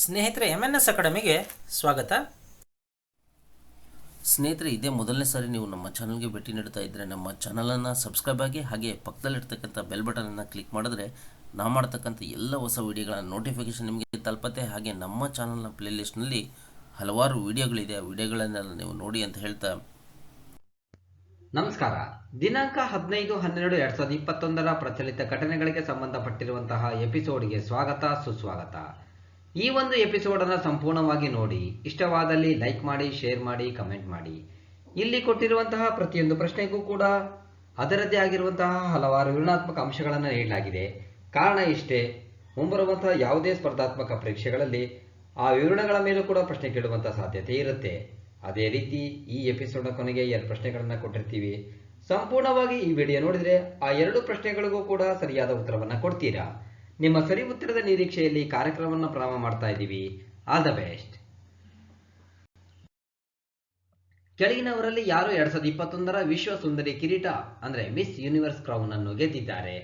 ಸ್ನೇಹಿತರೆ MNS ಅಕಾಡೆಮಿಗೆ ಸ್ವಾಗತ. ಸ್ನೇಹಿತರೆ, ಇದೇ ಮೊದಲನೇ ಸಾರಿ ನೀವು ನಮ್ಮ ಚಾನಲ್ಗೆ ಭೇಟಿ ನೀಡ್ತಾ ಇದ್ದರೆ ನಮ್ಮ ಚಾನಲನ್ನು ಸಬ್ಸ್ಕ್ರೈಬ್ ಆಗಿ, ಹಾಗೆ ಪಕ್ಕದಲ್ಲಿರ್ತಕ್ಕಂಥ ಬೆಲ್ ಬಟನನ್ನು ಕ್ಲಿಕ್ ಮಾಡಿದ್ರೆ ನಾವು ಮಾಡ್ತಕ್ಕಂಥ ಎಲ್ಲ ಹೊಸ ವಿಡಿಯೋಗಳ ನೋಟಿಫಿಕೇಷನ್ ನಿಮಗೆ ತಲುಪತ್ತೆ. ಹಾಗೆ ನಮ್ಮ ಚಾನಲ್ನ ಪ್ಲೇಲಿಸ್ಟ್ನಲ್ಲಿ ಹಲವಾರು ವಿಡಿಯೋಗಳಿದೆ, ಆ ವಿಡಿಯೋಗಳನ್ನೆಲ್ಲ ನೀವು ನೋಡಿ ಅಂತ ಹೇಳ್ತಾ ನಮಸ್ಕಾರ. ದಿನಾಂಕ 15-12-2021 ಪ್ರಚಲಿತ ಘಟನೆಗಳಿಗೆ ಸಂಬಂಧಪಟ್ಟಿರುವಂತಹ ಎಪಿಸೋಡ್ಗೆ ಸ್ವಾಗತ, ಸುಸ್ವಾಗತ. ಈ ಒಂದು ಎಪಿಸೋಡ್ ಅನ್ನು ಸಂಪೂರ್ಣವಾಗಿ ನೋಡಿ, ಇಷ್ಟವಾದಲ್ಲಿ ಲೈಕ್ ಮಾಡಿ, ಶೇರ್ ಮಾಡಿ, ಕಮೆಂಟ್ ಮಾಡಿ. ಇಲ್ಲಿ ಕೊಟ್ಟಿರುವಂತಹ ಪ್ರತಿಯೊಂದು ಪ್ರಶ್ನೆಗೂ ಕೂಡ ಅದರದ್ದೇ ಆಗಿರುವಂತಹ ಹಲವಾರು ವಿವರಣಾತ್ಮಕ ಅಂಶಗಳನ್ನು ನೀಡಲಾಗಿದೆ. ಕಾರಣ ಇಷ್ಟೇ, ಮುಂಬರುವಂತಹ ಯಾವುದೇ ಸ್ಪರ್ಧಾತ್ಮಕ ಪರೀಕ್ಷೆಗಳಲ್ಲಿ ಆ ವಿವರಣೆಗಳ ಮೇಲೂ ಕೂಡ ಪ್ರಶ್ನೆ ಕೇಳುವಂತಹ ಸಾಧ್ಯತೆ ಇರುತ್ತೆ. ಅದೇ ರೀತಿ ಈ ಎಪಿಸೋಡ್ನ ಕೊನೆಗೆ 2 ಪ್ರಶ್ನೆಗಳನ್ನು ಕೊಟ್ಟಿರ್ತೀವಿ. ಸಂಪೂರ್ಣವಾಗಿ ಈ ವಿಡಿಯೋ ನೋಡಿದ್ರೆ ಆ 2 ಪ್ರಶ್ನೆಗಳಿಗೂ ಕೂಡ ಸರಿಯಾದ ಉತ್ತರವನ್ನು ಕೊಡ್ತೀರಾ. ನಿಮ್ಮ ಸರಿ ಉತ್ತರದ ನಿರೀಕ್ಷೆಯಲ್ಲಿ ಕಾರ್ಯಕ್ರಮವನ್ನು ಪ್ರಾರಂಭ ಮಾಡ್ತಾ ಇದ್ದೀವಿ. All the best. ಕೆಳಗಿನವರಲ್ಲಿ ಯಾರು 2021 ವಿಶ್ವ ಸುಂದರಿ ಕಿರೀಟ ಅಂದ್ರೆ ಮಿಸ್ ಯೂನಿವರ್ಸ್ ಕ್ರೌನ್ ಅನ್ನು ಗೆದ್ದಿದ್ದಾರೆ?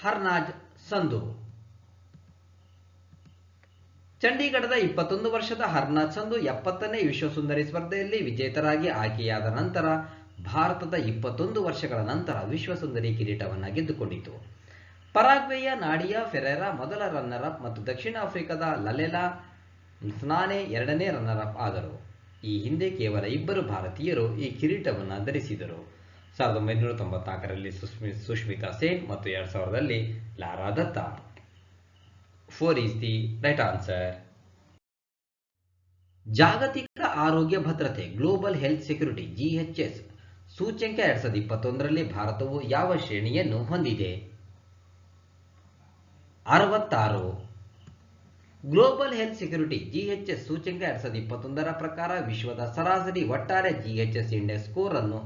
ಹರ್ನಾಜ್ ಸಂಧು. ಚಂಡೀಗಢದ 21 ವರ್ಷದ ಹರ್ನಾಜ್ ಸಂಧು 70ನೇ ವಿಶ್ವ ಸುಂದರಿ ಸ್ಪರ್ಧೆಯಲ್ಲಿ ವಿಜೇತರಾಗಿ ಆಯ್ಕೆಯಾದ ನಂತರ ಭಾರತದ 21 ವರ್ಷಗಳ ನಂತರ ವಿಶ್ವ ಸುಂದರಿ ಕಿರೀಟವನ್ನು ಗೆದ್ದುಕೊಂಡಿತು. ಪರಾಗ್ವೆಯ ನಾಡಿಯಾ ಫೆರೇರಾ ಮೊದಲ ರನ್ನರ್ ಅಪ್ ಮತ್ತು ದಕ್ಷಿಣ ಆಫ್ರಿಕಾದ ಲಲೆಲಾ ಸ್ನಾನೆ 2ನೇ ರನ್ನರ್ ಅಪ್ ಆದರು. ಈ ಹಿಂದೆ ಕೇವಲ 2 ಭಾರತೀಯರು ಈ ಕಿರೀಟವನ್ನು ಧರಿಸಿದರು. 1994ರಲ್ಲಿ ಸುಷ್ಮಿತಾ ಸೇನ್ ಮತ್ತು 2000ರಲ್ಲಿ Lara Datta. 4 is the right answer. ಜಾಗತಿಕ ಆರೋಗ್ಯ ಭದ್ರತೆ ಗ್ಲೋಬಲ್ ಹೆಲ್ತ್ ಸೆಕ್ಯೂರಿಟಿ GHS ಸೂಚ್ಯಂಕ 2021ರಲ್ಲಿ ಭಾರತವು ಯಾವ ಶ್ರೇಣಿಯನ್ನು ಹೊಂದಿದೆ? 66. ಗ್ಲೋಬಲ್ ಹೆಲ್ತ್ ಸೆಕ್ಯೂರಿಟಿ GHS ಸೂಚ್ಯಂಕ 2021ರ ಪ್ರಕಾರ ವಿಶ್ವದ ಸರಾಸರಿ ಒಟ್ಟಾರೆ GHS ಇಂಡೆಕ್ಸ್ ಸ್ಕೋರ್ ಅನ್ನು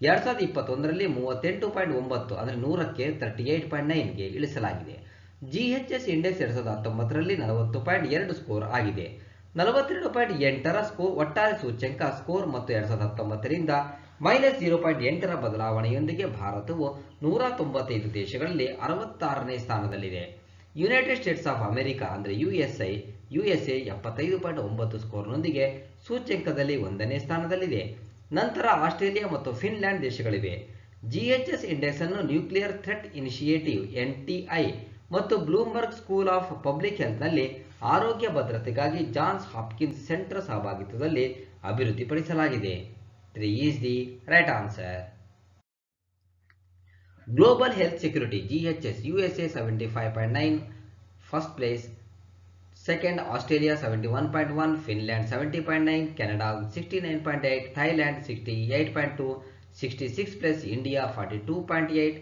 2021ರಲ್ಲಿ 38.9 ಅಂದರೆ 100ಕ್ಕೆ 38.9ಗೆ ಇಳಿಸಲಾಗಿದೆ. GHS ಇಂಡೆಕ್ಸ್ 2019ರಲ್ಲಿ 40.2 ಸ್ಕೋರ್ ಆಗಿದೆ. 42.8ರ ಸ್ಕೋರ್ ಒಟ್ಟಾರೆ ಸೂಚ್ಯಂಕ ಸ್ಕೋರ್ ಮತ್ತು 2019ರಿಂದ -0.8ರ ಬದಲಾವಣೆಯೊಂದಿಗೆ ಭಾರತವು 195 ದೇಶಗಳಲ್ಲಿ 66ನೇ ಸ್ಥಾನದಲ್ಲಿದೆ. ಯುನೈಟೆಡ್ ಸ್ಟೇಟ್ಸ್ ಆಫ್ ಅಮೆರಿಕಾ ಅಂದರೆ USA 75.9 ಸ್ಕೋರ್ನೊಂದಿಗೆ ಸೂಚ್ಯಂಕದಲ್ಲಿ 1ನೇ ಸ್ಥಾನದಲ್ಲಿದೆ. ನಂತರ ಆಸ್ಟ್ರೇಲಿಯಾ ಮತ್ತು ಫಿನ್ಲ್ಯಾಂಡ್ ದೇಶಗಳಿವೆ. GHS ಇಂಡೆಕ್ಸ್ ಅನ್ನು ನ್ಯೂಕ್ಲಿಯರ್ ಥ್ರೆಟ್ ಇನಿಷಿಯೇಟಿವ್ NTI ಮತ್ತು ಬ್ಲೂಮ್ಬರ್ಗ್ ಸ್ಕೂಲ್ ಆಫ್ ಪಬ್ಲಿಕ್ ಹೆಲ್ತ್ನಲ್ಲಿ ಆರೋಗ್ಯ ಭದ್ರತೆಗಾಗಿ ಜಾನ್ಸ್ ಹಾಪ್ಕಿನ್ಸ್ ಸೆಂಟರ್ ಸಹಭಾಗಿತ್ವದಲ್ಲಿ ಅಭಿವೃದ್ಧಿಪಡಿಸಲಾಗಿದೆ. 3 is the right answer. Global health security GHS USA 75.9 first place, second Australia 71.1, Finland 70.9, Canada 69.8, Thailand 68.2, 66 plus, India 42.8,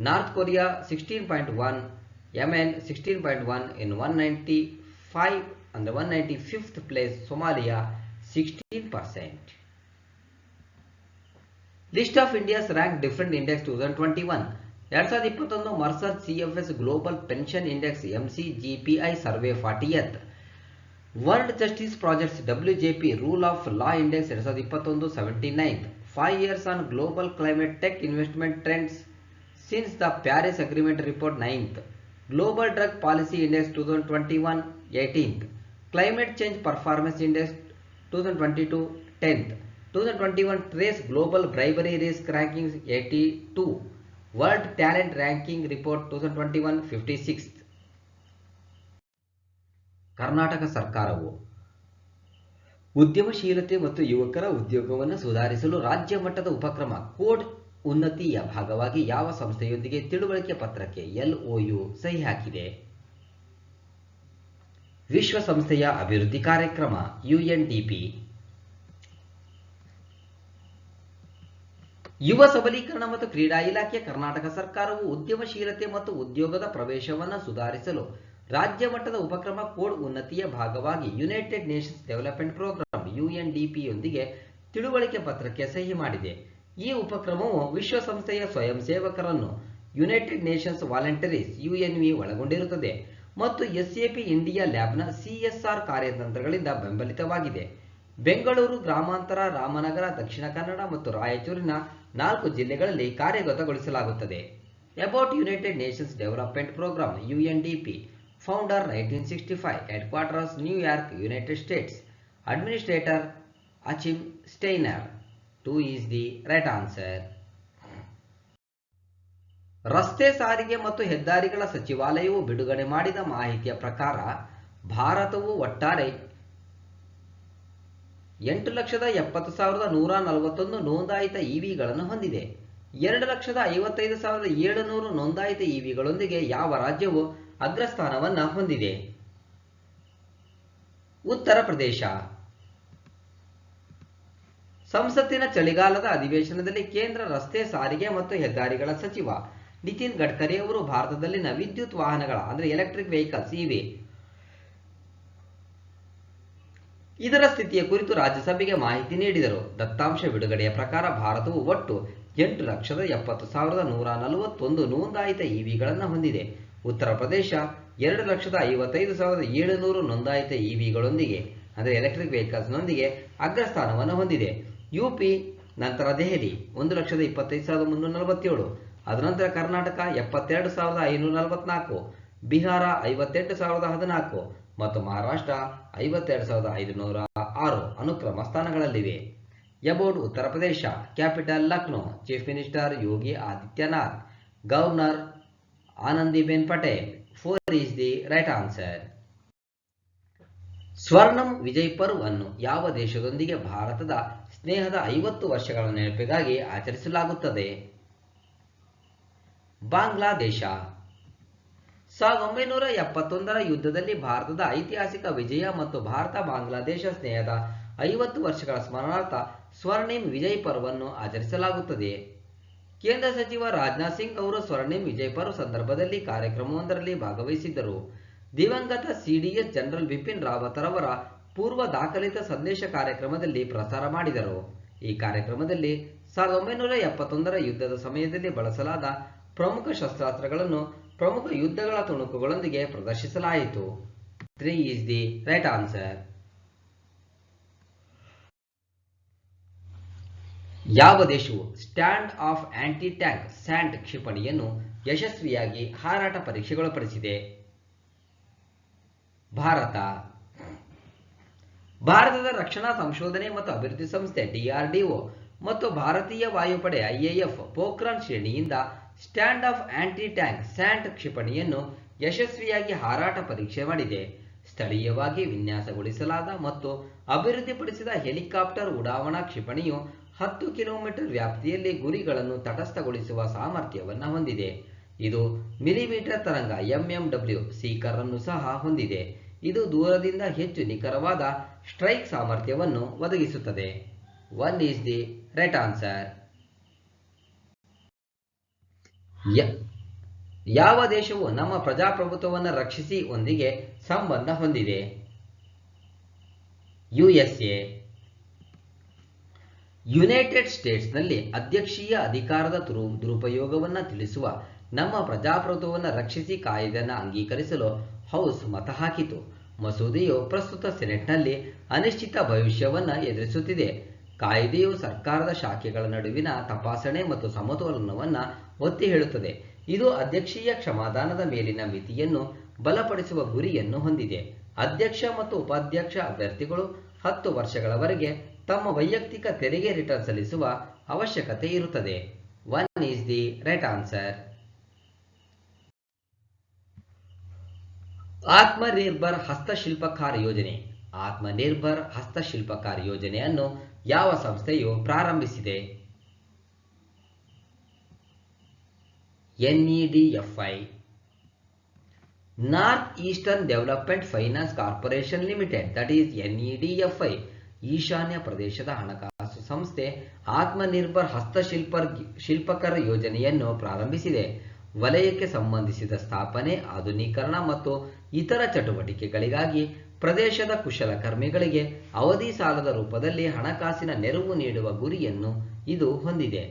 north Korea 16.1, Yemen 16.1 in 195 and the 195th place, Somalia 16%. List of India's ranked different index 2021. 2021 Mercer CFS Global Pension Index MCGPI Survey 40th. World Justice Projects WJP Rule of Law Index 2021 79th. 5 years on Global Climate Tech Investment Trends since the Paris Agreement Report 9th. Global Drug Policy Index 2021 18th. Climate Change Performance Index 2022 10th. 2021 Trace Global Bribery Risk Rankings 82. World Talent Ranking Report 2021 56th. Karnataka ಸರ್ಕಾರವು ಉದ್ಯಮಶೀಲತೆ ಮತ್ತು ಯುವಕರ ಉದ್ಯೋಗವನ್ನು ಸುಧಾರಿಸಲು ರಾಜ್ಯ ಮಟ್ಟದ ಉಪಕ್ರಮ code ಉನ್ನತಿಯ ಭಾಗವಾಗಿ ಯಾವ ಸಂಸ್ಥೆಯೊಂದಿಗೆ ತಿಳುವಳಿಕೆ ಪತ್ರಕ್ಕೆ LOU ಸಹಿ ಹಾಕಿದೆ? ವಿಶ್ವಸಂಸ್ಥೆಯ ಅಭಿವೃದ್ಧಿ ಕಾರ್ಯಕ್ರಮ UNDP. ಯುವ ಸಬಲೀಕರಣ ಮತ್ತು ಕ್ರೀಡಾ ಇಲಾಖೆ ಕರ್ನಾಟಕ ಸರ್ಕಾರವು ಉದ್ಯಮಶೀಲತೆ ಮತ್ತು ಉದ್ಯೋಗದ ಪ್ರವೇಶವನ್ನು ಸುಧಾರಿಸಲು ರಾಜ್ಯ ಮಟ್ಟದ ಉಪಕ್ರಮ ಕೋಡ್ ಉನ್ನತಿಯ ಭಾಗವಾಗಿ United Nations Development Programme UNDP ಯೊಂದಿಗೆ ತಿಳುವಳಿಕೆ ಪತ್ರಕ್ಕೆ ಸಹಿ ಮಾಡಿದೆ. ಈ ಉಪಕ್ರಮವು ವಿಶ್ವಸಂಸ್ಥೆಯ ಸ್ವಯಂ ಸೇವಕರನ್ನು ಯುನೈಟೆಡ್ ನೇಷನ್ಸ್ ವಾಲಂಟರೀಸ್ UNV ಒಳಗೊಂಡಿರುತ್ತದೆ ಮತ್ತು SAP ಇಂಡಿಯಾ ಲ್ಯಾಬ್ನ CSR ಕಾರ್ಯತಂತ್ರಗಳಿಂದ ಬೆಂಬಲಿತವಾಗಿದೆ. ಬೆಂಗಳೂರು ಗ್ರಾಮಾಂತರ, ರಾಮನಗರ, ದಕ್ಷಿಣ ಕನ್ನಡ ಮತ್ತು ರಾಯಚೂರಿನ 4 ಜಿಲ್ಲೆಗಳಲ್ಲಿ ಕಾರ್ಯಗತಗೊಳಿಸಲಾಗುತ್ತದೆ. About United Nations Development Program UNDP Founder 1965. Headquarters New York, United States. Administrator Achim Steiner. 2 is the right answer. ರಸ್ತೆ ಸಾರಿಗೆ ಮತ್ತು ಹೆದ್ದಾರಿಗಳ ಸಚಿವಾಲಯವು ಬಿಡುಗಡೆ ಮಾಡಿದ ಮಾಹಿತಿಯ ಪ್ರಕಾರ ಭಾರತವು ಒಟ್ಟಾರೆ 8,70,141 ನೋಂದಾಯಿತ ಇವಿಗಳನ್ನು ಹೊಂದಿದೆ. 2,55,700 ನೋಂದಾಯಿತ ಇವಿಗಳೊಂದಿಗೆ ಯಾವ ರಾಜ್ಯವು ಅಗ್ರಸ್ಥಾನವನ್ನು ಹೊಂದಿದೆ? ಉತ್ತರ ಪ್ರದೇಶ. ಸಂಸತ್ತಿನ ಚಳಿಗಾಲದ ಅಧಿವೇಶನದಲ್ಲಿ ಕೇಂದ್ರ ರಸ್ತೆ ಸಾರಿಗೆ ಮತ್ತು ಹೆದ್ದಾರಿಗಳ ಸಚಿವ ನಿತಿನ್ ಗಡ್ಕರಿ ಅವರು ಭಾರತದಲ್ಲಿನ ವಿದ್ಯುತ್ ವಾಹನಗಳ ಅಂದರೆ ಎಲೆಕ್ಟ್ರಿಕ್ ವೆಹಿಕಲ್ಸ್ ಇವೆ ಇದರ ಸ್ಥಿತಿಯ ಕುರಿತು ರಾಜ್ಯಸಭೆಗೆ ಮಾಹಿತಿ ನೀಡಿದರು. ದತ್ತಾಂಶ ಬಿಡುಗಡೆಯ ಪ್ರಕಾರ ಭಾರತವು ಒಟ್ಟು 8,70,141 ನೋಂದಾಯಿತ ಇವಿಗಳನ್ನು ಹೊಂದಿದೆ. ಉತ್ತರ ಪ್ರದೇಶ 2,55,700 ನೋಂದಾಯಿತ ಇವಿಗಳೊಂದಿಗೆ ಅಂದರೆ ಎಲೆಕ್ಟ್ರಿಕ್ ವೆಹಿಕಲ್ಸ್ನೊಂದಿಗೆ ಅಗ್ರಸ್ಥಾನವನ್ನು ಹೊಂದಿದೆ. ಯುಪಿ ನಂತರ ದೆಹಲಿ 1,25,347, ಅದನಂತರ ಕರ್ನಾಟಕ 72,544, ಬಿಹಾರ 58,014 ಮತ್ತು ಮಹಾರಾಷ್ಟ್ರ 52,506 ಅನುಕ್ರಮ ಸ್ಥಾನಗಳಲ್ಲಿವೆ. About Uttar Pradesh. Capital Lucknow. Chief minister Yogi Adityanath. Governor Anandiben Patel. 4 is the right answer. Swarnim Vijay Parv ಅನ್ನು ಯಾವ ದೇಶದೊಂದಿಗೆ ಭಾರತದ ಸ್ನೇಹದ 50 ವರ್ಷಗಳ ನೆನಪಿಗಾಗಿ ಆಚರಿಸಲಾಗುತ್ತದೆ? ಬಾಂಗ್ಲಾದೇಶ. 1971ರ ಯುದ್ಧದಲ್ಲಿ ಭಾರತದ ಐತಿಹಾಸಿಕ ವಿಜಯ ಮತ್ತು ಭಾರತ ಬಾಂಗ್ಲಾದೇಶ ಸ್ನೇಹದ 50 ವರ್ಷಗಳ ಸ್ಮರಣಾರ್ಥ ಸ್ವರ್ಣಿಂ ವಿಜಯ್ ಪರ್ವನ್ನು ಆಚರಿಸಲಾಗುತ್ತದೆ. ಕೇಂದ್ರ ಸಚಿವ ರಾಜನಾಥ್ ಸಿಂಗ್ ಅವರು ಸ್ವರ್ಣಿಂ ವಿಜಯ್ ಪರ್ವ್ ಸಂದರ್ಭದಲ್ಲಿ ಕಾರ್ಯಕ್ರಮವೊಂದರಲ್ಲಿ ಭಾಗವಹಿಸಿದ್ದರು. ದಿವಂಗತ ಸಿಡಿಎಸ್ ಜನರಲ್ ಬಿಪಿನ್ ರಾವತ್ ರವರ ಪೂರ್ವ ದಾಖಲಿತ ಸಂದೇಶ ಕಾರ್ಯಕ್ರಮದಲ್ಲಿ ಪ್ರಸಾರ ಮಾಡಿದರು. ಈ ಕಾರ್ಯಕ್ರಮದಲ್ಲಿ 1971ರ ಯುದ್ಧದ ಸಮಯದಲ್ಲಿ ಬಳಸಲಾದ ಪ್ರಮುಖ ಶಸ್ತ್ರಾಸ್ತ್ರಗಳನ್ನು ಪ್ರಮುಖ ಯುದ್ಧಗಳ ತುಣುಕುಗಳೊಂದಿಗೆ ಪ್ರದರ್ಶಿಸಲಾಯಿತು. 3 ಈಸ್ ದಿ ರೈಟ್ ಆನ್ಸರ್. ಯಾವ ದೇಶವು stand off anti tank SANT ಕ್ಷಿಪಣಿಯನ್ನು ಯಶಸ್ವಿಯಾಗಿ ಹಾರಾಟ ಪರೀಕ್ಷೆಗೊಳಪಡಿಸಿದೆ? ಭಾರತ. ಭಾರತದ ರಕ್ಷಣಾ ಸಂಶೋಧನೆ ಮತ್ತು ಅಭಿವೃದ್ಧಿ ಸಂಸ್ಥೆ DRDO ಮತ್ತು ಭಾರತೀಯ ವಾಯುಪಡೆ IAF ಪೋಖ್ರಾನ್ ಶ್ರೇಣಿಯಿಂದ stand off anti tank SANT ಕ್ಷಿಪಣಿಯನ್ನು ಯಶಸ್ವಿಯಾಗಿ ಹಾರಾಟ ಪರೀಕ್ಷೆ ಮಾಡಿದೆ. ಸ್ಥಳೀಯವಾಗಿ ವಿನ್ಯಾಸಗೊಳಿಸಲಾದ ಮತ್ತು ಅಭಿವೃದ್ಧಿಪಡಿಸಿದ ಹೆಲಿಕಾಪ್ಟರ್ ಉಡಾವಣಾ ಕ್ಷಿಪಣಿಯು 10 ಕಿಲೋಮೀಟರ್ ವ್ಯಾಪ್ತಿಯಲ್ಲಿ ಗುರಿಗಳನ್ನು ತಟಸ್ಥಗೊಳಿಸುವ ಸಾಮರ್ಥ್ಯವನ್ನು ಹೊಂದಿದೆ. ಇದು ಮಿಲಿಮೀಟರ್ ತರಂಗ MMW ಸೀಕರ್ ಅನ್ನು ಸಹ ಹೊಂದಿದೆ. ಇದು ದೂರದಿಂದ ಹೆಚ್ಚು ನಿಖರವಾದ ಸ್ಟ್ರೈಕ್ ಸಾಮರ್ಥ್ಯವನ್ನು ಒದಗಿಸುತ್ತದೆ. 1 ಈಸ್ ದಿ ರೈಟ್ ಆನ್ಸರ್. ಯಾವ ದೇಶವು ನಮ್ಮ ಪ್ರಜಾಪ್ರಭುತ್ವವನ್ನು ರಕ್ಷಿಸಿ ಒಂದಿಗೆ ಸಂಬಂಧ ಹೊಂದಿದೆ? USA. ಯುನೈಟೆಡ್ ಸ್ಟೇಟ್ಸ್ನಲ್ಲಿ ಅಧ್ಯಕ್ಷೀಯ ಅಧಿಕಾರದ ದುರುಪಯೋಗವನ್ನು ತಿಳಿಸುವ ನಮ್ಮ ಪ್ರಜಾಪ್ರಭುತ್ವವನ್ನು ರಕ್ಷಿಸಿ ಕಾಯ್ದೆಯನ್ನು ಅಂಗೀಕರಿಸಲು ಹೌಸ್ ಮತ ಹಾಕಿತು. ಮಸೂದೆಯು ಪ್ರಸ್ತುತ ಸೆನೆಟ್ನಲ್ಲಿ ಅನಿಶ್ಚಿತ ಭವಿಷ್ಯವನ್ನು ಎದುರಿಸುತ್ತಿದೆ. ಕಾಯ್ದೆಯು ಸರ್ಕಾರದ ಶಾಖೆಗಳ ನಡುವಿನ ತಪಾಸಣೆ ಮತ್ತು ಸಮತೋಲನವನ್ನು ಒತ್ತಿ ಹೇಳುತ್ತದೆ. ಇದು ಅಧ್ಯಕ್ಷೀಯ ಕ್ಷಮಾದಾನದ ಮೇಲಿನ ಮಿತಿಯನ್ನು ಬಲಪಡಿಸುವ ಗುರಿಯನ್ನು ಹೊಂದಿದೆ. ಅಧ್ಯಕ್ಷ ಮತ್ತು ಉಪಾಧ್ಯಕ್ಷ ಅಭ್ಯರ್ಥಿಗಳು 10 ವರ್ಷಗಳವರೆಗೆ ತಮ್ಮ ವೈಯಕ್ತಿಕ ತೆರಿಗೆ ರಿಟರ್ನ್ ಸಲ್ಲಿಸುವ ಅವಶ್ಯಕತೆ ಇರುತ್ತದೆ. 1 is the right answer. Atmanirbhar Hastshilpkar ಯೋಜನೆ. ಆತ್ಮನಿರ್ಭರ್ ಹಸ್ತಶಿಲ್ಪಕಾರ್ ಯೋಜನೆಯನ್ನು ಯಾವ ಸಂಸ್ಥೆಯು ಪ್ರಾರಂಭಿಸಿದೆ? NEDFI. North Eastern Development Finance Corporation Limited that is NEDFI ಈಶಾನ್ಯ ಪ್ರದೇಶದ ಹಣಕಾಸು ಸಂಸ್ಥೆ ಆತ್ಮನಿರ್ಭರ್ ಹಸ್ತಶಿಲ್ಪಕರ್ ಯೋಜನೆಯನ್ನು ಪ್ರಾರಂಭಿಸಿದೆ. ವಲಯಕ್ಕೆ ಸಂಬಂಧಿಸಿದ ಸ್ಥಾಪನೆ, ಆಧುನೀಕರಣ ಮತ್ತು ಇತರ ಚಟುವಟಿಕೆಗಳಿಗಾಗಿ ಪ್ರದೇಶದ ಕುಶಲಕರ್ಮಿಗಳಿಗೆ ಅವಧಿ ಸಾಲದ ರೂಪದಲ್ಲಿ ಹಣಕಾಸಿನ ನೆರವು ನೀಡುವ ಗುರಿಯನ್ನು ಇದು ಹೊಂದಿದೆ.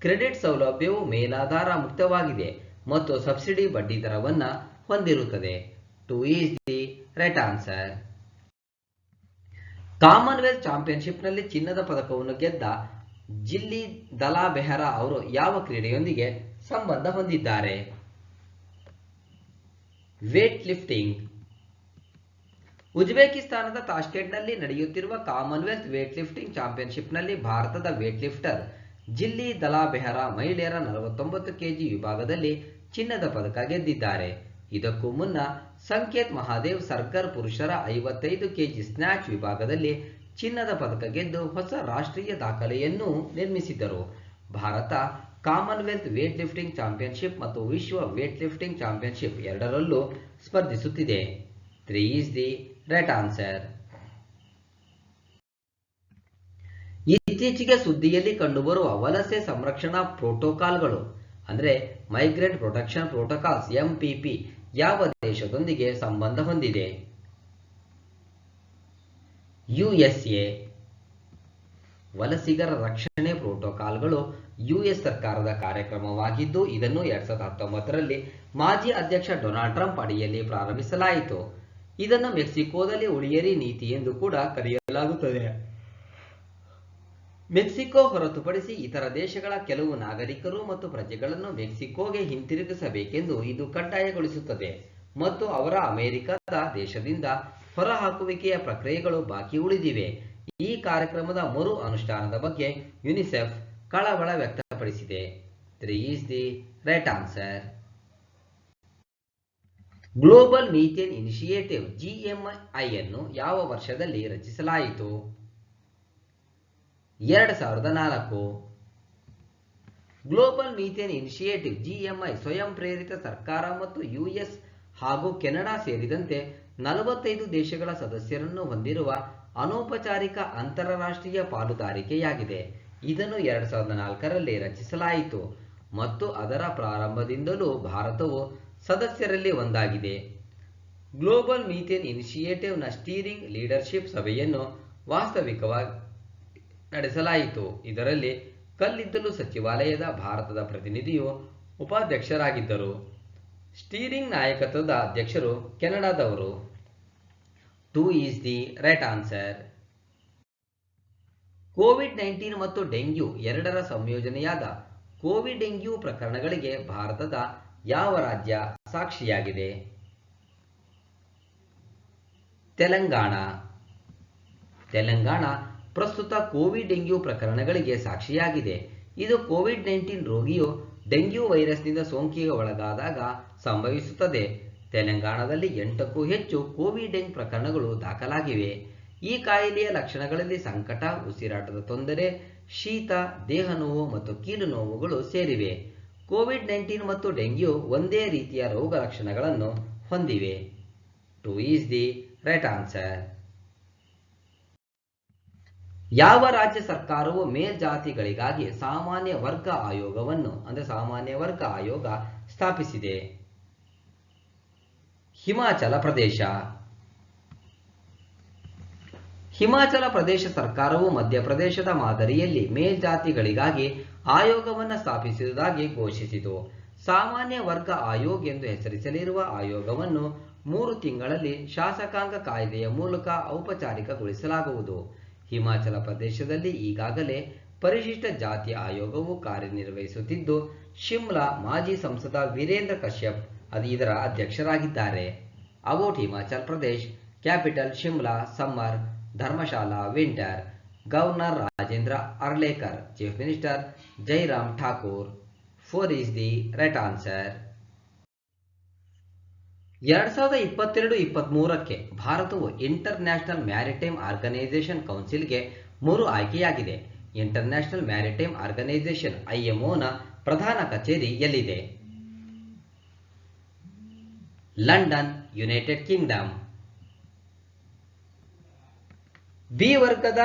ಕ್ರೆಡಿಟ್ ಸೌಲಭ್ಯವು ಮೇಲಾಧಾರ ಮುಕ್ತವಾಗಿದೆ ಮತ್ತು ಸಬ್ಸಿಡಿ ಬಡ್ಡಿದರವನ್ನು ಹೊಂದಿರುತ್ತದೆ. 2 is the right answer. Commonwealth ಚಾಂಪಿಯನ್ಶಿಪ್ನಲ್ಲಿ ಚಿನ್ನದ ಪದಕವನ್ನು ಗೆದ್ದ ಜಿಲ್ಲಿ ದಲಾ ಬೆಹರಾ ಅವರು ಯಾವ ಕ್ರೀಡೆಯೊಂದಿಗೆ ಸಂಬಂಧ ಹೊಂದಿದ್ದಾರೆ? Weight lifting. ಉಜ್ಬೇಕಿಸ್ತಾನದ ತಾಷ್ಕೆಂಟ್ನಲ್ಲಿ ನಡೆಯುತ್ತಿರುವ ಕಾಮನ್ವೆಲ್ತ್ ವೇಟ್ ಲಿಫ್ಟಿಂಗ್ ಚಾಂಪಿಯನ್ಶಿಪ್ನಲ್ಲಿ ಭಾರತದ ವೇಟ್ ಲಿಫ್ಟರ್ ಜಿಲ್ಲಿ ದಲಾ ಬೆಹರಾ ಮಹಿಳೆಯರ 49 ಕೆಜಿ ವಿಭಾಗದಲ್ಲಿ ಚಿನ್ನದ ಪದಕ ಗೆದ್ದಿದ್ದಾರೆ. ಇದಕ್ಕೂ ಮುನ್ನ ಸಂಕೇತ್ ಮಹಾದೇವ್ ಸರ್ಗರ್ ಪುರುಷರ 55 ಕೆಜಿ ಸ್ನ್ಯಾಚ್ ವಿಭಾಗದಲ್ಲಿ ಚಿನ್ನದ ಪದಕ ಗೆದ್ದು ಹೊಸ ರಾಷ್ಟ್ರೀಯ ದಾಖಲೆಯನ್ನು ನಿರ್ಮಿಸಿದ್ದರು. Bharat Commonwealth weightlifting championship ಮತ್ತು ವಿಶ್ವ ವೇಟ್ ಲಿಫ್ಟಿಂಗ್ ಚಾಂಪಿಯನ್ಶಿಪ್ ಎರಡರಲ್ಲೂ ಸ್ಪರ್ಧಿಸುತ್ತಿದೆ. 3 is the right answer. ಇತ್ತೀಚೆಗೆ ಸುದ್ದಿಯಲ್ಲಿ ಕಂಡುಬರುವ ವಲಸೆ ಸಂರಕ್ಷಣಾ ಪ್ರೋಟೋಕಾಲ್ಗಳು ಅಂದರೆ ಮೈಗ್ರೆಂಟ್ ಪ್ರೊಟೆಕ್ಷನ್ ಪ್ರೋಟೋಕಾಲ್ಸ್ MPP ಯಾವ ದೇಶದೊಂದಿಗೆ ಸಂಬಂಧ ಹೊಂದಿದೆ? USA. ವಲಸಿಗರ ರಕ್ಷಣೆ ಪ್ರೋಟೋಕಾಲ್ಗಳು US ಸರ್ಕಾರದ ಕಾರ್ಯಕ್ರಮವಾಗಿದ್ದು ಇದನ್ನು 2019ರಲ್ಲಿ ಮಾಜಿ ಅಧ್ಯಕ್ಷ ಡೊನಾಲ್ಡ್ ಟ್ರಂಪ್ ಅಡಿಯಲ್ಲಿ ಪ್ರಾರಂಭಿಸಲಾಯಿತು. ಇದನ್ನು ಮೆಕ್ಸಿಕೋದಲ್ಲಿ ಉಳಿಯಿರಿ ನೀತಿ ಎಂದು ಕೂಡ ಕರೆಯಲಾಗುತ್ತದೆ. ಮೆಕ್ಸಿಕೋ ಹೊರತುಪಡಿಸಿ ಇತರ ದೇಶಗಳ ಕೆಲವು ನಾಗರಿಕರು ಮತ್ತು ಪ್ರಜೆಗಳನ್ನು ಮೆಕ್ಸಿಕೋಗೆ ಹಿಂತಿರುಗಿಸಬೇಕೆಂದು ಇದು ಕಡ್ಡಾಯಗೊಳಿಸುತ್ತದೆ ಮತ್ತು ಅವರ ಅಮೆರಿಕದ ದೇಶದಿಂದ ಹೊರಹಾಕುವಿಕೆಯ ಪ್ರಕ್ರಿಯೆಗಳು ಬಾಕಿ ಉಳಿದಿವೆ. ಈ ಕಾರ್ಯಕ್ರಮದ ಮರು ಅನುಷ್ಠಾನದ ಬಗ್ಗೆ ಯುನಿಸೆಫ್ ಕಳವಳ ವ್ಯಕ್ತಪಡಿಸಿದೆ. 3 is the right answer. Global methane initiative GMI ಅನ್ನು ಯಾವ ವರ್ಷದಲ್ಲಿ ರಚಿಸಲಾಯಿತು? 2004. ಗ್ಲೋಬಲ್ ಮೀಥೇನ್ ಇನಿಷಿಯೇಟಿವ್ GMI ಸ್ವಯಂ ಪ್ರೇರಿತ ಸರ್ಕಾರ ಮತ್ತು US ಹಾಗೂ ಕೆನಡಾ ಸೇರಿದಂತೆ 45 ದೇಶಗಳ ಸದಸ್ಯರನ್ನು ಹೊಂದಿರುವ ಅನೌಪಚಾರಿಕ ಅಂತರರಾಷ್ಟ್ರೀಯ ಪಾಲುದಾರಿಕೆಯಾಗಿದೆ. ಇದನ್ನು 2004ರಲ್ಲಿ ರಚಿಸಲಾಯಿತು ಮತ್ತು ಅದರ ಪ್ರಾರಂಭದಿಂದಲೂ ಭಾರತವು ಸದಸ್ಯರಲ್ಲಿ ಒಂದಾಗಿದೆ. ಗ್ಲೋಬಲ್ ಮೀಥೇನ್ ಇನಿಷಿಯೇಟಿವ್ನ ಸ್ಟೀರಿಂಗ್ ಲೀಡರ್ಶಿಪ್ ಸಭೆಯನ್ನು ವಾಸ್ತವಿಕವಾಗಿ ನಡೆಸಲಾಯಿತು. ಇದರಲ್ಲಿ ಕಲ್ಲಿದ್ದಲು ಸಚಿವಾಲಯದ ಭಾರತದ ಪ್ರತಿನಿಧಿಯು ಉಪಾಧ್ಯಕ್ಷರಾಗಿದ್ದರು. ಸ್ಟೀರಿಂಗ್ ನಾಯಕತ್ವದ ಅಧ್ಯಕ್ಷರು ಕೆನಡಾದವರು. 2 is the right answer. COVID-19 ಮತ್ತು ಡೆಂಗ್ಯೂ ಎರಡರ ಸಂಯೋಜನೆಯಾದ ಕೋವಿಡ್ ಡೆಂಗ್ಯೂ ಪ್ರಕರಣಗಳಿಗೆ ಭಾರತದ ಯಾವ ರಾಜ್ಯ ಸಾಕ್ಷಿಯಾಗಿದೆ? ತೆಲಂಗಾಣ. ತೆಲಂಗಾಣ ಪ್ರಸ್ತುತ ಕೋವಿಡ್ ಡೆಂಗ್ಯೂ ಪ್ರಕರಣಗಳಿಗೆ ಸಾಕ್ಷಿಯಾಗಿದೆ. ಇದು ಕೋವಿಡ್-19 ರೋಗಿಯು ಡೆಂಗ್ಯೂ ವೈರಸ್ನಿಂದ ಸೋಂಕಿಗೆ ಒಳಗಾದಾಗ ಸಂಭವಿಸುತ್ತದೆ. ತೆಲಂಗಾಣದಲ್ಲಿ 8ಕ್ಕೂ ಹೆಚ್ಚು ಕೋವಿಡ್ ಡೆಂಗ್ ಪ್ರಕರಣಗಳು ದಾಖಲಾಗಿವೆ. ಈ ಕಾಯಿಲೆಯ ಲಕ್ಷಣಗಳಲ್ಲಿ ಸಂಕಟ, ಉಸಿರಾಟದ ತೊಂದರೆ, ಶೀತ, ದೇಹ ನೋವು ಮತ್ತು ಕೀಲು ನೋವುಗಳು ಸೇರಿವೆ. ಕೋವಿಡ್-19 ಮತ್ತು ಡೆಂಗ್ಯೂ ಒಂದೇ ರೀತಿಯ ರೋಗ ಲಕ್ಷಣಗಳನ್ನು ಹೊಂದಿವೆ. 2 is the right answer. ಯಾವ ರಾಜ್ಯ ಸರ್ಕಾರವು ಮೇಲ್ಜಾತಿಗಳಿಗಾಗಿ ಸಾಮಾನ್ಯ ವರ್ಗ ಆಯೋಗ ಸ್ಥಾಪಿಸಿದೆ? ಹಿಮಾಚಲ ಪ್ರದೇಶ. ಹಿಮಾಚಲ ಪ್ರದೇಶ ಸರ್ಕಾರವು ಮಧ್ಯಪ್ರದೇಶದ ಮಾದರಿಯಲ್ಲಿ ಮೇಲ್ಜಾತಿಗಳಿಗಾಗಿ ಆಯೋಗವನ್ನು ಸ್ಥಾಪಿಸುವುದಾಗಿ ಘೋಷಿಸಿತು. ಸಾಮಾನ್ಯ ವರ್ಗ ಆಯೋಗ್ ಎಂದು ಹೆಸರಿಸಲಿರುವ ಆಯೋಗವನ್ನು 3 ತಿಂಗಳಲ್ಲಿ ಶಾಸಕಾಂಗ ಕಾಯ್ದೆಯ ಮೂಲಕ ಔಪಚಾರಿಕಗೊಳಿಸಲಾಗುವುದು. ಹಿಮಾಚಲ ಪ್ರದೇಶದಲ್ಲಿ ಈಗಾಗಲೇ ಪರಿಶಿಷ್ಟ ಜಾತಿ ಆಯೋಗವು ಕಾರ್ಯನಿರ್ವಹಿಸುತ್ತಿದ್ದು ಶಿಮ್ಲಾ ಮಾಜಿ ಸಂಸದ ವೀರೇಂದ್ರ ಕಶ್ಯಪ್ ಇದರ ಅಧ್ಯಕ್ಷರಾಗಿದ್ದಾರೆ. About Himachal Pradesh: capital Shimla, summer, Dharamshala winter, governor Rajendra Arlekar, chief minister Jairam Thakur. 4 is the right answer. 2022-23ಕ್ಕೆ ಭಾರತವು ಇಂಟರ್ನ್ಯಾಷನಲ್ ಮ್ಯಾರಿಟೈಮ್ ಆರ್ಗನೈಸೇಷನ್ ಕೌನ್ಸಿಲ್ಗೆ ಆಯ್ಕೆಯಾಗಿದೆ. ಇಂಟರ್ನ್ಯಾಷನಲ್ ಮ್ಯಾರಿಟೈಮ್ ಆರ್ಗನೈಸೇಷನ್ IMOನ ಪ್ರಧಾನ ಕಚೇರಿ ಎಲ್ಲಿದೆ? London, United Kingdom. ಬಿ ವರ್ಗದ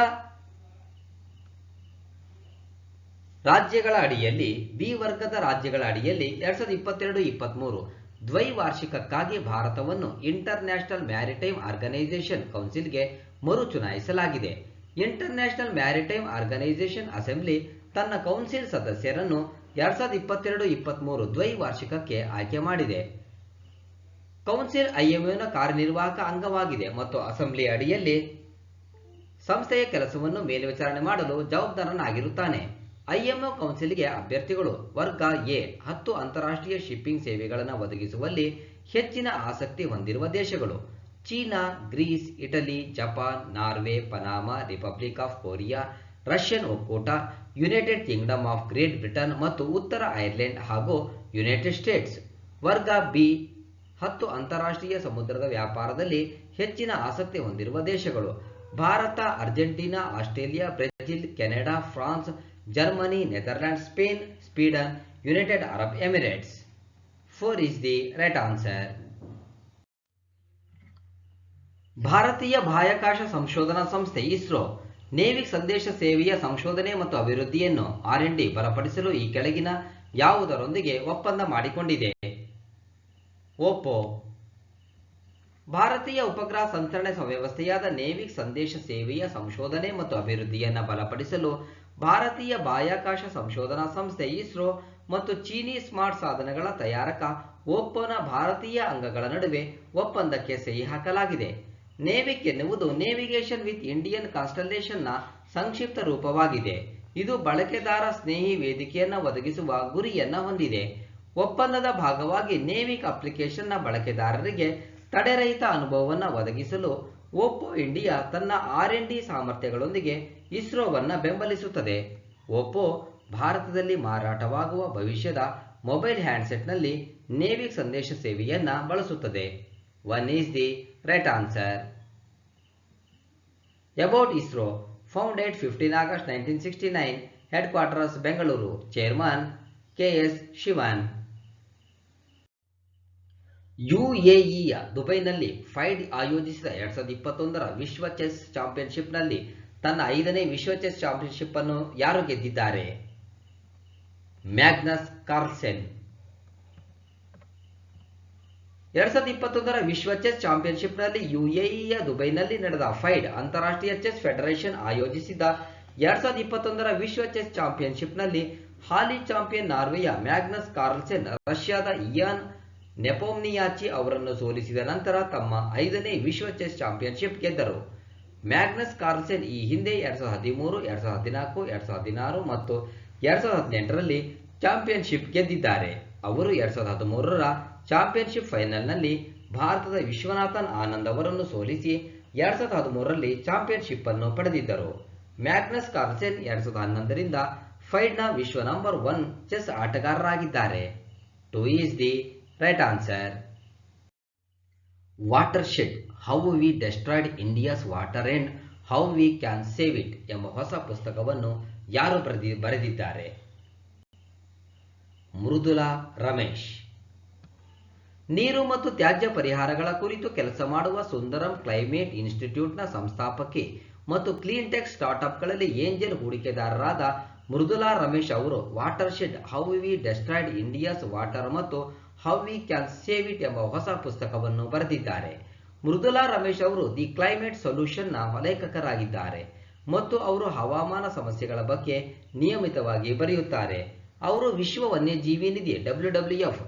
ರಾಜ್ಯಗಳ ಅಡಿಯಲ್ಲಿ 2022-23 ದ್ವೈವಾರ್ಷಿಕಕ್ಕಾಗಿ ಭಾರತವನ್ನು ಇಂಟರ್ನ್ಯಾಷನಲ್ ಮ್ಯಾರಿಟೈಮ್ ಆರ್ಗನೈಸೇಷನ್ ಕೌನ್ಸಿಲ್ಗೆ ಚುನಾಯಿಸಲಾಗಿದೆ. ಇಂಟರ್ನ್ಯಾಷನಲ್ ಮ್ಯಾರಿಟೈಮ್ ಆರ್ಗನೈಸೇಷನ್ ಅಸೆಂಬ್ಲಿ ತನ್ನ ಕೌನ್ಸಿಲ್ ಸದಸ್ಯರನ್ನು 2022-23 ದ್ವೈವಾರ್ಷಿಕಕ್ಕೆ ಆಯ್ಕೆ ಮಾಡಿದೆ. ಕೌನ್ಸಿಲ್ IMOನ ಕಾರ್ಯನಿರ್ವಾಹಕ ಅಂಗವಾಗಿದೆ ಮತ್ತು ಅಸೆಂಬ್ಲಿ ಅಡಿಯಲ್ಲಿ ಸಂಸ್ಥೆಯ ಕೆಲಸವನ್ನು ಮೇಲ್ವಿಚಾರಣೆ ಮಾಡಲು ಜವಾಬ್ದಾರನಾಗಿರುತ್ತಾನೆ. IMO ಕೌನ್ಸಿಲ್ಗೆ ಅಭ್ಯರ್ಥಿಗಳು ವರ್ಗ ಎ 10 ಅಂತಾರಾಷ್ಟ್ರೀಯ ಶಿಪ್ಪಿಂಗ್ ಸೇವೆಗಳನ್ನು ಒದಗಿಸುವಲ್ಲಿ ಹೆಚ್ಚಿನ ಆಸಕ್ತಿ ಹೊಂದಿರುವ ದೇಶಗಳು China, Greece, Italy, Japan, Norway, Panama, Republic of Korea, Russian ಒಕ್ಕೂಟ, United Kingdom of Great Britain ಮತ್ತು ಉತ್ತರ ಐರ್ಲೆಂಡ್ ಹಾಗೂ ಯುನೈಟೆಡ್ ಸ್ಟೇಟ್ಸ್. ವರ್ಗ ಬಿ 10 ಅಂತಾರಾಷ್ಟ್ರೀಯ ಸಮುದ್ರದ ವ್ಯಾಪಾರದಲ್ಲಿ ಹೆಚ್ಚಿನ ಆಸಕ್ತಿ ಹೊಂದಿರುವ ದೇಶಗಳು Bharat, Argentina, Australia, Brazil, Canada, France, Germany, Netherlands, Spain, Sweden, United Arab Emirates. 4 is the right answer. ಭಾರತೀಯ ಬಾಹ್ಯಾಕಾಶ ಸಂಶೋಧನಾ ಸಂಸ್ಥೆ ಇಸ್ರೋ ನೇವಿಕ್ ಸಂದೇಶ ಸೇವೆಯ ಸಂಶೋಧನೆ ಮತ್ತು ಅಭಿವೃದ್ಧಿಯನ್ನು R&D ಬಲಪಡಿಸಲು ಈ ಕೆಳಗಿನ ಯಾವುದರೊಂದಿಗೆ ಒಪ್ಪಂದ ಮಾಡಿಕೊಂಡಿದೆ? ಒಪ್ಪೋ. ಭಾರತೀಯ ಉಪಗ್ರಹ ಸಂಚರಣೆ ವ್ಯವಸ್ಥೆಯಾದ ನೇವಿಕ್ ಸಂದೇಶ ಸೇವೆಯ ಸಂಶೋಧನೆ ಮತ್ತು ಅಭಿವೃದ್ಧಿಯನ್ನು ಬಲಪಡಿಸಲು ಭಾರತೀಯ ಬಾಹ್ಯಾಕಾಶ ಸಂಶೋಧನಾ ಸಂಸ್ಥೆ ಇಸ್ರೋ ಮತ್ತು ಚೀನಿ ಸ್ಮಾರ್ಟ್ ಸಾಧನಗಳ ತಯಾರಕ ಒಪ್ಪೋನ ಭಾರತೀಯ ಅಂಗಗಳ ನಡುವೆ ಒಪ್ಪಂದಕ್ಕೆ ಸಹಿ ಹಾಕಲಾಗಿದೆ. ನೇವಿಕ್ ಎನ್ನುವುದು ನೇವಿಗೇಷನ್ ವಿತ್ ಇಂಡಿಯನ್ ಕಾನ್ಸ್ಟಲೇಷನ್ನ ಸಂಕ್ಷಿಪ್ತ ರೂಪವಾಗಿದೆ. ಇದು ಬಳಕೆದಾರ ಸ್ನೇಹಿ ವೇದಿಕೆಯನ್ನು ಒದಗಿಸುವ ಗುರಿಯನ್ನ ಹೊಂದಿದೆ. ಒಪ್ಪಂದದ ಭಾಗವಾಗಿ ನೇವಿಕ್ ಅಪ್ಲಿಕೇಶನ್ನ ಬಳಕೆದಾರರಿಗೆ ತಡೆರಹಿತ ಅನುಭವವನ್ನು ಒದಗಿಸಲು ಒಪ್ಪೋ ಇಂಡಿಯಾ ತನ್ನ R&D ಸಾಮರ್ಥ್ಯಗಳೊಂದಿಗೆ ಇಸ್ರೋವನ್ನು ಬೆಂಬಲಿಸುತ್ತದೆ. ಒಪ್ಪೋ ಭಾರತದಲ್ಲಿ ಮಾರಾಟವಾಗುವ ಭವಿಷ್ಯದ ಮೊಬೈಲ್ ಹ್ಯಾಂಡ್ಸೆಟ್ನಲ್ಲಿ ನೇವಿಕ್ ಸಂದೇಶ ಸೇವೆಯನ್ನು ಬಳಸುತ್ತದೆ. 1 is the right answer. About ISRO, founded 15 August 1969, headquarters Bengaluru, chairman K.S. Shivan. UAEಯ ದುಬೈನಲ್ಲಿ ಫೈಡ್ ಆಯೋಜಿಸಿದ 2021ರ ವಿಶ್ವ ಚೆಸ್ ಚಾಂಪಿಯನ್ಶಿಪ್ನಲ್ಲಿ ತನ್ನ 5ನೇ ವಿಶ್ವ ಚೆಸ್ ಚಾಂಪಿಯನ್ಶಿಪ್ ಅನ್ನು ಯಾರು ಗೆದ್ದಿದ್ದಾರೆ? ಮ್ಯಾಗ್ನಸ್ ಕಾರ್ಲ್ಸೆನ್. 2021ರ ವಿಶ್ವ ಚೆಸ್ ಚಾಂಪಿಯನ್ಶಿಪ್ನಲ್ಲಿ UAEಯ ದುಬೈನಲ್ಲಿ ನಡೆದ ಫೈಡ್ ಅಂತಾರಾಷ್ಟ್ರೀಯ ಚೆಸ್ ಫೆಡರೇಷನ್ ಆಯೋಜಿಸಿದ 2021ರ ವಿಶ್ವ ಚೆಸ್ ಚಾಂಪಿಯನ್ಶಿಪ್ನಲ್ಲಿ ಹಾಲಿ ಚಾಂಪಿಯನ್ ನಾರ್ವೆಯ ಮ್ಯಾಗ್ನಸ್ ಕಾರ್ಲ್ಸೆನ್ ರಷ್ಯಾದ ಇಯಾನ್ ನೆಪೊಮ್ನಿಯಾಚಿ ಅವರನ್ನು ಸೋಲಿಸಿದ ನಂತರ ತಮ್ಮ 5ನೇ ವಿಶ್ವ ಚೆಸ್ ಚಾಂಪಿಯನ್ಶಿಪ್ ಗೆದ್ದರು. ಮ್ಯಾಗ್ನಸ್ ಕಾರ್ಲ್ಸೆನ್ ಈ ಹಿಂದೆ 2013, 2014, 2016 ಮತ್ತು 2018ರಲ್ಲಿ ಚಾಂಪಿಯನ್ಶಿಪ್ ಗೆದ್ದಿದ್ದಾರೆ. ಅವರು 2013ರ ಚಾಂಪಿಯನ್ಶಿಪ್ ಫೈನಲ್ನಲ್ಲಿ ಭಾರತದ ವಿಶ್ವನಾಥನ್ ಆನಂದ್ ಅವರನ್ನು ಸೋಲಿಸಿ 2013ರಲ್ಲಿ ಚಾಂಪಿಯನ್ಶಿಪ್ ಅನ್ನು ಪಡೆದಿದ್ದರು. ಮ್ಯಾಗ್ನಸ್ ಕಾರ್ಲ್ಸೆನ್ 2011ರಿಂದ ಫೈಡ್ನ ವಿಶ್ವ ನಂಬರ್ 1 ಚೆಸ್ ಆಟಗಾರರಾಗಿದ್ದಾರೆ. 2 is the right answer. Watershed, how we destroyed India's water and how we can save it ಎಂಬ ಹೊಸ ಪುಸ್ತಕವನ್ನು ಯಾರು ಬರೆದಿದ್ದಾರೆ? ಮೃದುಲಾ ರಮೇಶ್. ನೀರು ಮತ್ತು ತ್ಯಾಜ್ಯ ಪರಿಹಾರಗಳ ಕುರಿತು ಕೆಲಸ ಮಾಡುವ ಸುಂದರಂ ಕ್ಲೈಮೇಟ್ ಇನ್ಸ್ಟಿಟ್ಯೂಟ್ನ ಸಂಸ್ಥಾಪಕಿ ಮತ್ತು ಕ್ಲೀನ್ ಟೆಕ್ ಸ್ಟಾರ್ಟ್ಅಪ್ಗಳಲ್ಲಿ ಏಂಜಲ್ ಹೂಡಿಕೆದಾರರಾದ ಮೃದುಲಾ ರಮೇಶ್ ಅವರು watershed, how we destroyed India's water ಮತ್ತು how we can save it ಎಂಬ ಹೊಸ ಪುಸ್ತಕವನ್ನು ಬರೆದಿದ್ದಾರೆ. ಮೃದುಲಾ ರಮೇಶ್ ಅವರು ದಿ ಕ್ಲೈಮೇಟ್ ಸೊಲ್ಯೂಷನ್ನ ಲೇಖಕರಾಗಿದ್ದಾರೆ ಮತ್ತು ಅವರು ಹವಾಮಾನ ಸಮಸ್ಯೆಗಳ ಬಗ್ಗೆ ನಿಯಮಿತವಾಗಿ ಬರೆಯುತ್ತಾರೆ. ಅವರು ವಿಶ್ವ ವನ್ಯಜೀವಿ ನಿಧಿ WWF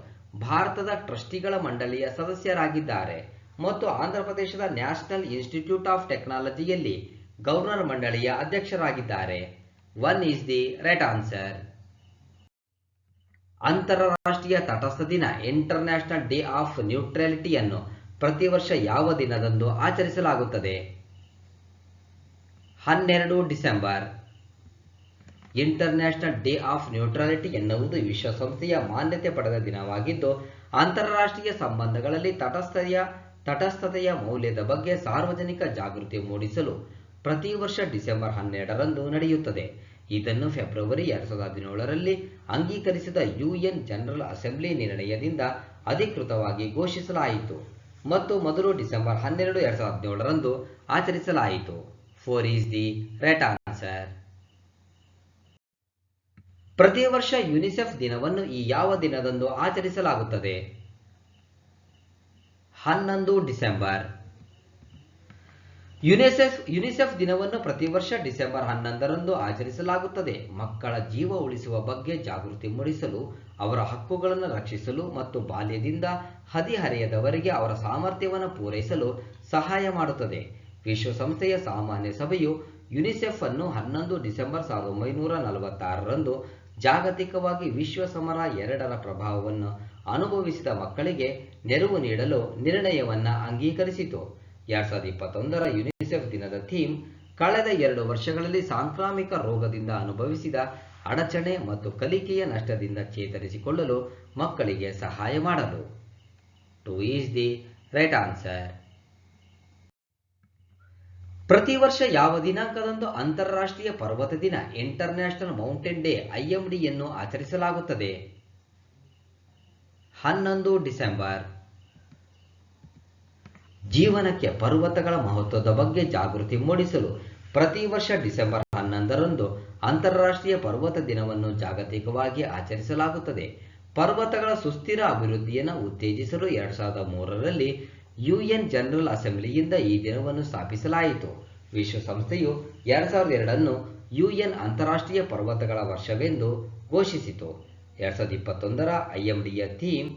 ಭಾರತದ ಟ್ರಸ್ಟಿಗಳ ಮಂಡಳಿಯ ಸದಸ್ಯರಾಗಿದ್ದಾರೆ ಮತ್ತು ಆಂಧ್ರಪ್ರದೇಶದ ನ್ಯಾಷನಲ್ ಇನ್ಸ್ಟಿಟ್ಯೂಟ್ ಆಫ್ ಟೆಕ್ನಾಲಜಿಯಲ್ಲಿ ಗವರ್ನರ್ ಮಂಡಳಿಯ ಅಧ್ಯಕ್ಷರಾಗಿದ್ದಾರೆ. 1 is the right answer. ಅಂತಾರಾಷ್ಟ್ರೀಯ ತಟಸ್ಥ ದಿನ ಇಂಟರ್ನ್ಯಾಷನಲ್ ಡೇ ಆಫ್ ನ್ಯೂಟ್ರಾಲಿಟಿಯನ್ನು ಪ್ರತಿ ವರ್ಷ ಯಾವ ದಿನದಂದು ಆಚರಿಸಲಾಗುತ್ತದೆ? 12 December. International day of neutrality ಎನ್ನುವುದು ವಿಶ್ವಸಂಸ್ಥೆಯ ಮಾನ್ಯತೆ ಪಡೆದ ದಿನವಾಗಿದ್ದು ಅಂತಾರಾಷ್ಟ್ರೀಯ ಸಂಬಂಧಗಳಲ್ಲಿ ತಟಸ್ಥತೆಯ ಮೌಲ್ಯದ ಬಗ್ಗೆ ಸಾರ್ವಜನಿಕ ಜಾಗೃತಿ ಮೂಡಿಸಲು ಪ್ರತಿ ವರ್ಷ ಡಿಸೆಂಬರ್ 12ರಂದು ನಡೆಯುತ್ತದೆ. ಇದನ್ನು ಫೆಬ್ರವರಿ 2017ರಲ್ಲಿ ಅಂಗೀಕರಿಸಿದ UN ಜನರಲ್ ಅಸೆಂಬ್ಲಿ ನಿರ್ಣಯದಿಂದ ಅಧಿಕೃತವಾಗಿ ಘೋಷಿಸಲಾಯಿತು ಮತ್ತು ಮೊದಲು ಡಿಸೆಂಬರ್ 12, 2017ರಂದು ಆಚರಿಸಲಾಯಿತು. 4 is the right answer. ಪ್ರತಿ ವರ್ಷ ಯುನಿಸೆಫ್ ದಿನವನ್ನು ಈ ಯಾವ ದಿನದಂದು ಆಚರಿಸಲಾಗುತ್ತದೆ? 11 ಡಿಸೆಂಬರ್. ಯುನಿಸೆಫ್ ದಿನವನ್ನು ಪ್ರತಿ ವರ್ಷ ಡಿಸೆಂಬರ್ 11ರಂದು ಆಚರಿಸಲಾಗುತ್ತದೆ. ಮಕ್ಕಳ ಜೀವ ಉಳಿಸುವ ಬಗ್ಗೆ ಜಾಗೃತಿ ಮೂಡಿಸಲು, ಅವರ ಹಕ್ಕುಗಳನ್ನು ರಕ್ಷಿಸಲು ಮತ್ತು ಬಾಲ್ಯದಿಂದ ಹದಿಹರೆಯದವರೆಗೆ ಅವರ ಸಾಮರ್ಥ್ಯವನ್ನು ಪೂರೈಸಲು ಸಹಾಯ ಮಾಡುತ್ತದೆ. ವಿಶ್ವಸಂಸ್ಥೆಯ ಸಾಮಾನ್ಯ ಸಭೆಯು ಯುನಿಸೆಫ್ ಅನ್ನು 11 ಡಿಸೆಂಬರ್ 1946ರಂದು ಜಾಗತಿಕವಾಗಿ ವಿಶ್ವ ಸಮರ 2ರ ಪ್ರಭಾವವನ್ನು ಅನುಭವಿಸಿದ ಮಕ್ಕಳಿಗೆ ನೆರವು ನೀಡಲು ನಿರ್ಣಯವನ್ನು ಅಂಗೀಕರಿಸಿತು. 2021ರ ಯುನಿಸೆಫ್ ದಿನದ ಥೀಮ್ ಕಳೆದ 2 ವರ್ಷಗಳಲ್ಲಿ ಸಾಂಕ್ರಾಮಿಕ ರೋಗದಿಂದ ಅನುಭವಿಸಿದ ಅಡಚಣೆ ಮತ್ತು ಕಲಿಕೆಯ ನಷ್ಟದಿಂದ ಚೇತರಿಸಿಕೊಳ್ಳಲು ಮಕ್ಕಳಿಗೆ ಸಹಾಯ ಮಾಡಲು. 2 is the right answer. ಪ್ರತಿ ವರ್ಷ ಯಾವ ದಿನಾಂಕದಂದು ಅಂತಾರಾಷ್ಟ್ರೀಯ ಪರ್ವತ ದಿನ ಇಂಟರ್ನ್ಯಾಷನಲ್ ಮೌಂಟೇನ್ ಡೇ IMDಯನ್ನು ಆಚರಿಸಲಾಗುತ್ತದೆ? 11 ಡಿಸೆಂಬರ್. ಜೀವನಕ್ಕೆ ಪರ್ವತಗಳ ಮಹತ್ವದ ಬಗ್ಗೆ ಜಾಗೃತಿ ಮೂಡಿಸಲು ಪ್ರತಿ ವರ್ಷ ಡಿಸೆಂಬರ್ 11ರಂದು ಅಂತಾರಾಷ್ಟ್ರೀಯ ಪರ್ವತ ದಿನವನ್ನು ಜಾಗತಿಕವಾಗಿ ಆಚರಿಸಲಾಗುತ್ತದೆ. ಪರ್ವತಗಳ ಸುಸ್ಥಿರ ಅಭಿವೃದ್ಧಿಯನ್ನು ಉತ್ತೇಜಿಸಲು 2003ರಲ್ಲಿ UN ಜನರಲ್ ಅಸೆಂಬ್ಲಿಯಿಂದ ಈ ದಿನವನ್ನು ಸ್ಥಾಪಿಸಲಾಯಿತು. ವಿಶ್ವಸಂಸ್ಥೆಯು 2002ಅನ್ನು UN ಅಂತಾರಾಷ್ಟ್ರೀಯ ಪರ್ವತಗಳ ವರ್ಷವೆಂದು ಘೋಷಿಸಿತು. 2021ರ IMDಯ theme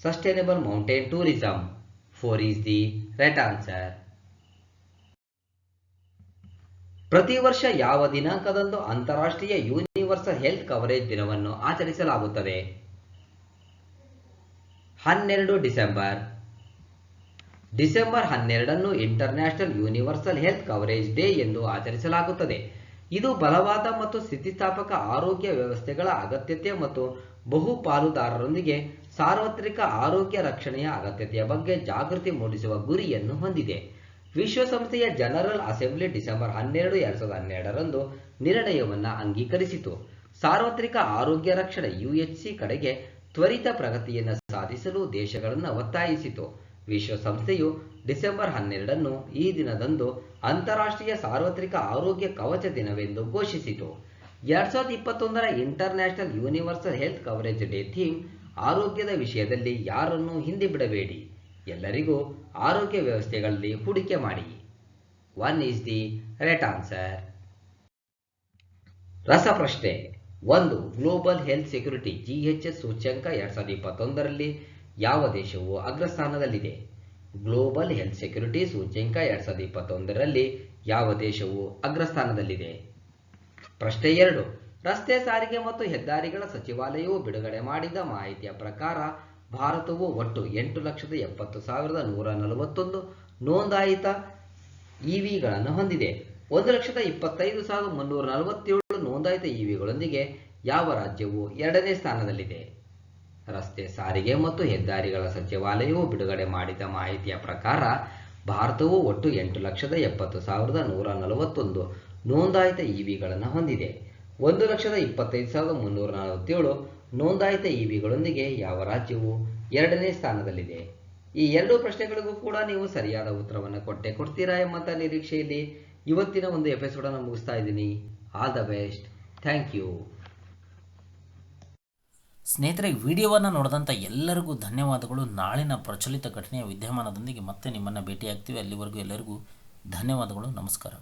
sustainable mountain tourism. 4 is the right answer. ಪ್ರತಿ ವರ್ಷ ಯಾವ ದಿನಾಂಕದಂದು ಅಂತಾರಾಷ್ಟ್ರೀಯ ಯೂನಿವರ್ಸಲ್ ಹೆಲ್ತ್ ಕವರೇಜ್ ದಿನವನ್ನು ಆಚರಿಸಲಾಗುತ್ತದೆ? 12 ಡಿಸೆಂಬರ್. ಡಿಸೆಂಬರ್ 12ಅನ್ನು international universal health coverage day ಎಂದು ಆಚರಿಸಲಾಗುತ್ತದೆ. ಇದು ಬಲವಾದ ಮತ್ತು ಸ್ಥಿತಿಸ್ಥಾಪಕ ಆರೋಗ್ಯ ವ್ಯವಸ್ಥೆಗಳ ಅಗತ್ಯತೆ ಮತ್ತು ಬಹುಪಾಲುದಾರರೊಂದಿಗೆ ಸಾರ್ವತ್ರಿಕ ಆರೋಗ್ಯ ರಕ್ಷಣೆಯ ಅಗತ್ಯತೆಯ ಬಗ್ಗೆ ಜಾಗೃತಿ ಮೂಡಿಸುವ ಗುರಿಯನ್ನು ಹೊಂದಿದೆ. ವಿಶ್ವಸಂಸ್ಥೆಯ ಜನರಲ್ ಅಸೆಂಬ್ಲಿ ಡಿಸೆಂಬರ್ 12, 2012ರಂದು ನಿರ್ಣಯವನ್ನು ಅಂಗೀಕರಿಸಿತು. ಸಾರ್ವತ್ರಿಕ ಆರೋಗ್ಯ ರಕ್ಷಣೆ UHC ಕಡೆಗೆ ತ್ವರಿತ ಪ್ರಗತಿಯನ್ನು ಸಾಧಿಸಲು ದೇಶಗಳನ್ನು ಒತ್ತಾಯಿಸಿತು. ವಿಶ್ವಸಂಸ್ಥೆಯು ಡಿಸೆಂಬರ್ 12ಅನ್ನು ಈ ದಿನದಂದು ಅಂತಾರಾಷ್ಟ್ರೀಯ ಸಾರ್ವತ್ರಿಕ ಆರೋಗ್ಯ ಕವಚ ದಿನವೆಂದು ಘೋಷಿಸಿತು. 2021ರ international universal health coverage day theme ಆರೋಗ್ಯದ ವಿಷಯದಲ್ಲಿ ಯಾರನ್ನೂ ಹಿಂದೆ ಬಿಡಬೇಡಿ, ಎಲ್ಲರಿಗೂ ಆರೋಗ್ಯ ವ್ಯವಸ್ಥೆಗಳಲ್ಲಿ ಹೂಡಿಕೆ ಮಾಡಿ. 1 is the right answer. ರಸಪ್ರಶ್ನೆ 1. ಗ್ಲೋಬಲ್ ಹೆಲ್ತ್ ಸೆಕ್ಯೂರಿಟಿ GHS ಸೂಚ್ಯಂಕ 2021ರಲ್ಲಿ ಯಾವ ದೇಶವು ಅಗ್ರಸ್ಥಾನದಲ್ಲಿದೆ? ಗ್ಲೋಬಲ್ ಹೆಲ್ತ್ ಸೆಕ್ಯೂರಿಟಿ ಸೂಚ್ಯಂಕ 2021ರಲ್ಲಿ ಯಾವ ದೇಶವು ಅಗ್ರಸ್ಥಾನದಲ್ಲಿದೆ? ಪ್ರಶ್ನೆ 2. ರಸ್ತೆ ಸಾರಿಗೆ ಮತ್ತು ಹೆದ್ದಾರಿಗಳ ಸಚಿವಾಲಯವು ಬಿಡುಗಡೆ ಮಾಡಿದ ಮಾಹಿತಿಯ ಪ್ರಕಾರ ಭಾರತವು ಒಟ್ಟು 8,70,141 ನೋಂದಾಯಿತ EVಗಳನ್ನು ಹೊಂದಿದೆ. 1,25,347 ನೋಂದಾಯಿತ EVಗಳೊಂದಿಗೆ ಯಾವ ರಾಜ್ಯವು 2ನೇ ಸ್ಥಾನದಲ್ಲಿದೆ? ರಸ್ತೆ ಸಾರಿಗೆ ಮತ್ತು ಹೆದ್ದಾರಿಗಳ ಸಚಿವಾಲಯವು ಬಿಡುಗಡೆ ಮಾಡಿದ ಮಾಹಿತಿಯ ಪ್ರಕಾರ ಭಾರತವು ಒಟ್ಟು 8,70,141 ನೋಂದಾಯಿತ EVಗಳನ್ನು ಹೊಂದಿದೆ. 1,25,347 ನೋಂದಾಯಿತ EVಗಳೊಂದಿಗೆ ಯಾವ ರಾಜ್ಯವು 2ನೇ ಸ್ಥಾನದಲ್ಲಿದೆ? ಈ 2 ಪ್ರಶ್ನೆಗಳಿಗೂ ಕೂಡ ನೀವು ಸರಿಯಾದ ಉತ್ತರವನ್ನು ಕೊಡ್ತೀರಾ ಎಂಬಂತ ನಿರೀಕ್ಷೆಯಲ್ಲಿ ಇವತ್ತಿನ ಒಂದು ಎಪಿಸೋಡನ್ನು ಮುಗಿಸ್ತಾ ಇದ್ದೀನಿ. All the best. Thank you. ಸ್ನೇಹಿತರೆ, ವಿಡಿಯೋವನ್ನು ನೋಡಿದಂಥ ಎಲ್ಲರಿಗೂ ಧನ್ಯವಾದಗಳು. ನಾಳಿನ ಪ್ರಚಲಿತ ಘಟನೆಯ ವಿದ್ಯಮಾನದೊಂದಿಗೆ ಮತ್ತೆ ನಿಮ್ಮನ್ನು ಭೇಟಿಯಾಗ್ತೀವಿ. ಅಲ್ಲಿವರೆಗೂ ಎಲ್ಲರಿಗೂ ಧನ್ಯವಾದಗಳು. ನಮಸ್ಕಾರ.